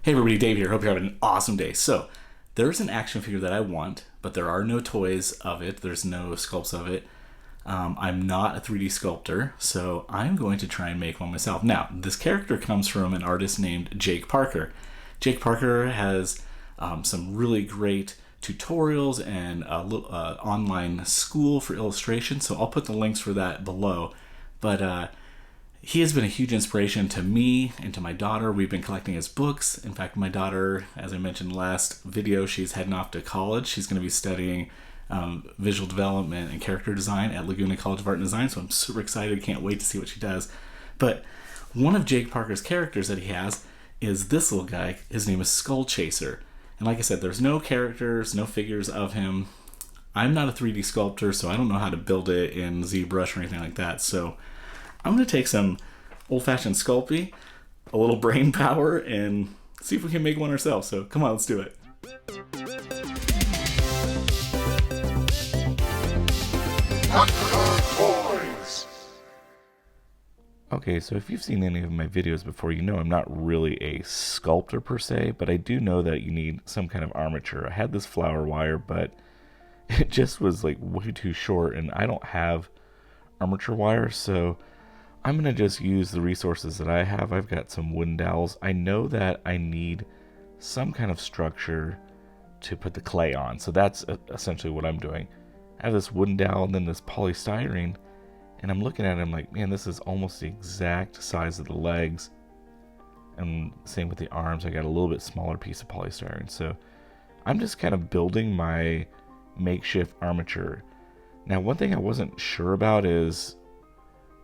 Hey everybody, Dave here. Hope you're having an awesome day. So, there's an action figure that I want, but there are no toys of it. There's no sculpts of it. I'm not a 3D sculptor, so I'm going to try and make one myself. Now, this character comes from an artist named Jake Parker. Jake Parker has some really great tutorials and online school for illustration, so I'll put the links for that below. But he has been a huge inspiration to me and to my daughter. We've been collecting his books. In fact, my daughter, as I mentioned last video, she's heading off to college. She's going to be studying visual development and character design at Laguna College of Art and Design, so I'm super excited. Can't wait to see what she does. But one of Jake Parker's characters that he has is this little guy. His name is Chaser. And like I said, there's no characters, no figures of him. I'm not a 3D sculptor, so I don't know how to build it in ZBrush or anything like that. So I'm going to take some old-fashioned Sculpting, a little brain power, and see if we can make one ourselves. So come on, let's do it. Okay, so if you've seen any of my videos before, you know I'm not really a sculptor per se, but I do know that you need some kind of armature. I had this flower wire, but it just was like way too short, and I don't have armature wire, so I'm going to just use the resources that I have. I've got some wooden dowels. I know that I need some kind of structure to put the clay on, so that's essentially what I'm doing. I have this wooden dowel and then this polystyrene, and I'm looking at it, I'm like, man, this is almost the exact size of the legs. And same with the arms. I got a little bit smaller piece of polystyrene. So I'm just kind of building my makeshift armature. Now, one thing I wasn't sure about is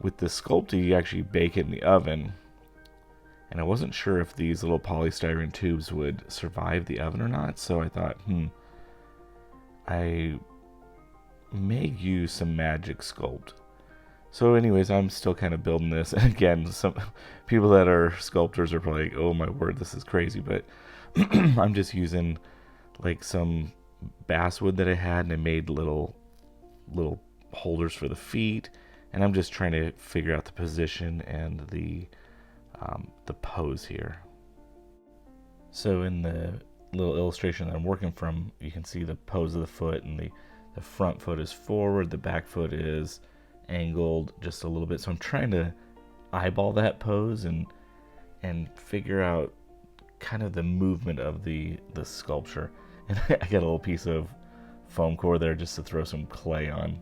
with the Sculpting, you actually bake it in the oven. And I wasn't sure if these little polystyrene tubes would survive the oven or not. So I thought, I may use some magic sculpt. So anyways, I'm still kind of building this. And again, some people that are sculptors are probably like, oh my word, this is crazy. But I'm just using like some basswood that I had, and I made little holders for the feet. And I'm just trying to figure out the position and the pose here. So in the little illustration that I'm working from, you can see the pose of the foot, and the front foot is forward, the back foot is angled just a little bit. So I'm trying to eyeball that pose and figure out kind of the movement of the sculpture. And I got a little piece of foam core there just to throw some clay on.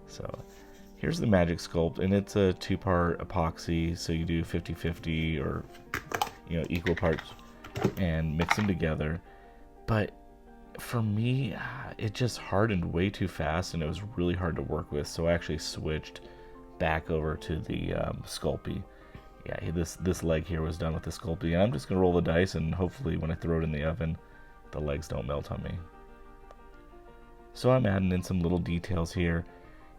So here's the magic sculpt, and it's a 2-part epoxy, so you do 50-50 or equal parts and mix them together. But for me, it just hardened way too fast, and it was really hard to work with, so I actually switched back over to the Sculpting. Yeah, this leg here was done with the Sculpting, and I'm just going to roll the dice, and hopefully when I throw it in the oven, the legs don't melt on me. So I'm adding in some little details here,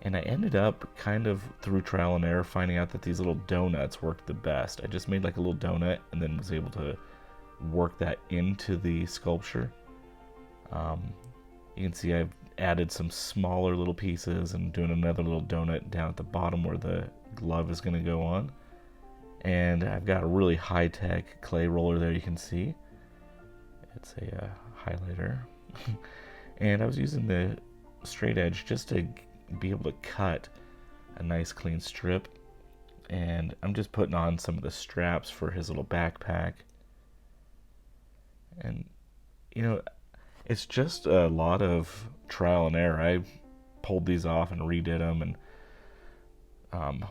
and I ended up kind of through trial and error finding out that these little donuts worked the best. I just made like a little donut and then was able to work that into the sculpture. You can see I've added some smaller little pieces and doing another little donut down at the bottom where the glove is going to go on. And I've got a really high-tech clay roller there, you can see. It's a highlighter. And I was using the straight edge just to be able to cut a nice clean strip. And I'm just putting on some of the straps for his little backpack. And, it's just a lot of trial and error. I pulled these off and redid them, and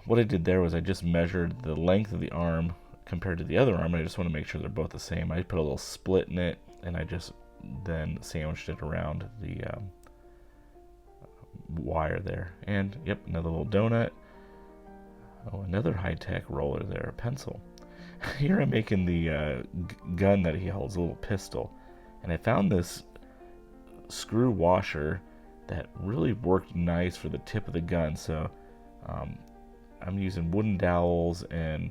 what I did there was I just measured the length of the arm compared to the other arm, and I just want to make sure they're both the same. I put a little split in it, and I just then sandwiched it around the wire there. And yep, another little donut. Oh, another high-tech roller there, a pencil. Here I'm making the gun that he holds, a little pistol. And I found this screw washer that really worked nice for the tip of the gun. So I'm using wooden dowels, and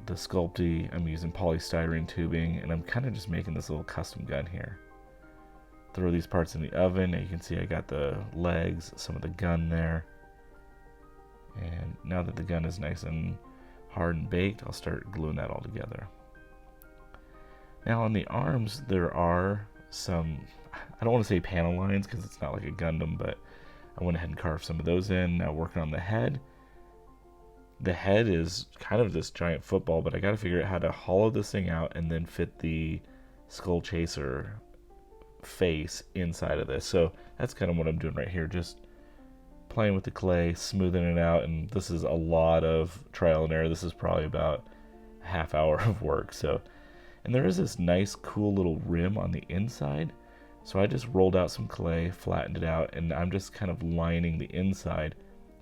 the Sculpting, I'm using polystyrene tubing, and I'm kind of just making this little custom gun here. Throw these parts in the oven, and you can see I got the legs, some of the gun there. And now that the gun is nice and hard and baked, I'll start gluing that all together. Now on the arms, there are some, I don't want to say panel lines because it's not like a Gundam, but I went ahead and carved some of those in. Now working on the head. The head is kind of this giant football, but I got to figure out how to hollow this thing out and then fit the Skull Chaser face inside of this. So that's kind of what I'm doing right here, just playing with the clay, smoothing it out, and this is a lot of trial and error. This is probably about a half hour of work. So, and there is this nice cool little rim on the inside, so I just rolled out some clay, flattened it out, and I'm just kind of lining the inside,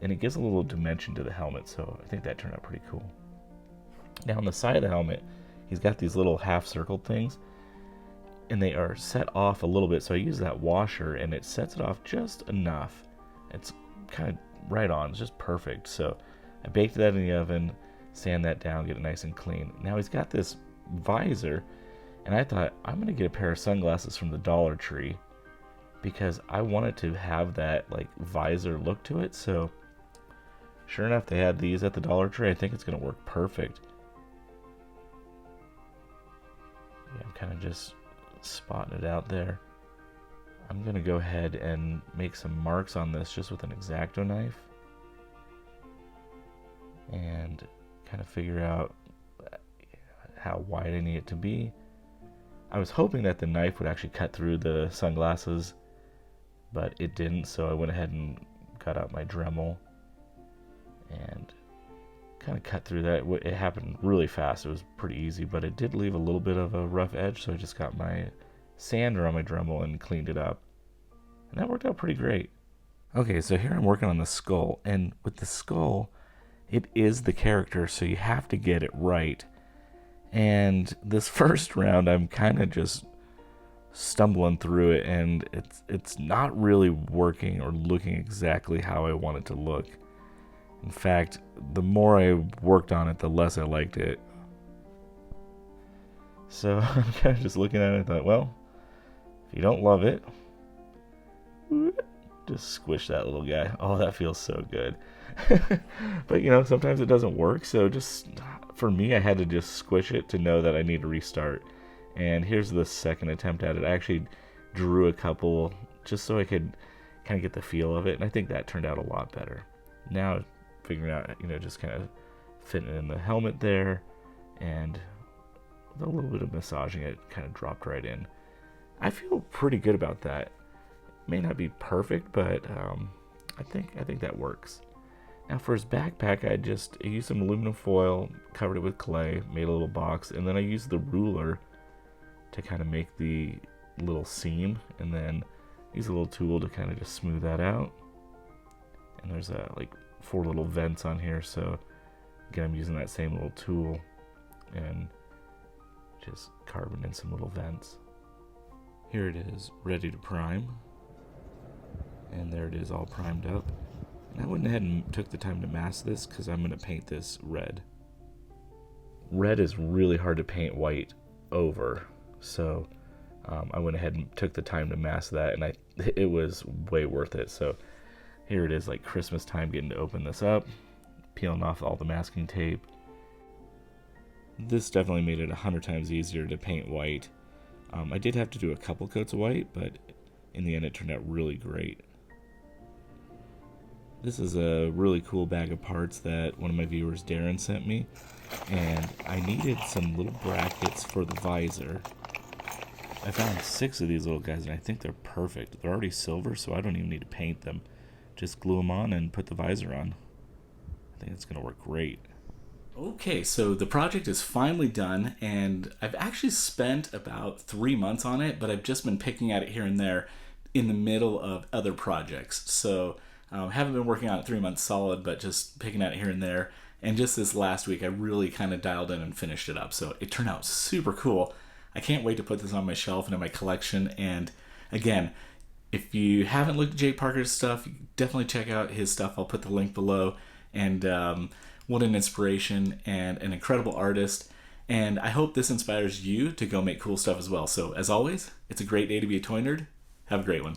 and it gives a little dimension to the helmet. So I think that turned out pretty cool. Now on the side of the helmet, he's got these little half circle things, and they are set off a little bit, so I use that washer and it sets it off just enough. It's kind of right on, it's just perfect. So I baked that in the oven, sand that down, get it nice and clean. Now he's got this visor, and I thought I'm gonna get a pair of sunglasses from the Dollar Tree because I wanted to have that like visor look to it. So sure enough, they had these at the Dollar Tree. I think it's gonna work perfect. Yeah, I'm kind of just spotting it out there. I'm gonna go ahead and make some marks on this just with an X-Acto knife and kind of figure out how wide I need it to be. I was hoping that the knife would actually cut through the sunglasses, but it didn't, so I went ahead and got out my Dremel and kind of cut through that. It happened really fast. It was pretty easy, but it did leave a little bit of a rough edge, so I just got my sander on my Dremel and cleaned it up, and that worked out pretty great. Okay, so here I'm working on the skull, and with the skull, it is the character, so you have to get it right. And this first round, I'm kind of just stumbling through it, and it's not really working or looking exactly how I want it to look. In fact, the more I worked on it, the less I liked it. So I'm kind of just looking at it and thought, well, if you don't love it, just squish that little guy. Oh, that feels so good. But you know, sometimes it doesn't work, so just for me, I had to just squish it to know that I need to restart. And here's the second attempt at it. I actually drew a couple just so I could kind of get the feel of it, and I think that turned out a lot better. Now figuring out, you know, just kind of fitting it in the helmet there, and with a little bit of massaging, it kind of dropped right in. I feel pretty good about that. May not be perfect, but I think that works. Now for his backpack, I used some aluminum foil, covered it with clay, made a little box, and then I used the ruler to kind of make the little seam, and then use a little tool to kind of just smooth that out. And there's like 4 little vents on here, so again, I'm using that same little tool and just carving in some little vents. Here it is, ready to prime. And there it is, all primed up. And I went ahead and took the time to mask this because I'm going to paint this red. Red is really hard to paint white over, so I went ahead and took the time to mask that, and it was way worth it. So here it is, like Christmas time, getting to open this up, peeling off all the masking tape. This definitely made it 100 times easier to paint white. I did have to do a couple coats of white, but in the end it turned out really great. This is a really cool bag of parts that one of my viewers, Darren, sent me, and I needed some little brackets for the visor. I found 6 of these little guys, and I think they're perfect. They're already silver, so I don't even need to paint them. Just glue them on and put the visor on. I think it's going to work great. Okay, so the project is finally done, and I've actually spent about 3 months on it, but I've just been picking at it here and there in the middle of other projects. So haven't been working on it 3 months solid, but just picking at it here and there. And just this last week, I really kind of dialed in and finished it up. So it turned out super cool. I can't wait to put this on my shelf and in my collection. And again, if you haven't looked at Jake Parker's stuff, definitely check out his stuff. I'll put the link below. And what an inspiration and an incredible artist. And I hope this inspires you to go make cool stuff as well. So as always, it's a great day to be a toy nerd. Have a great one.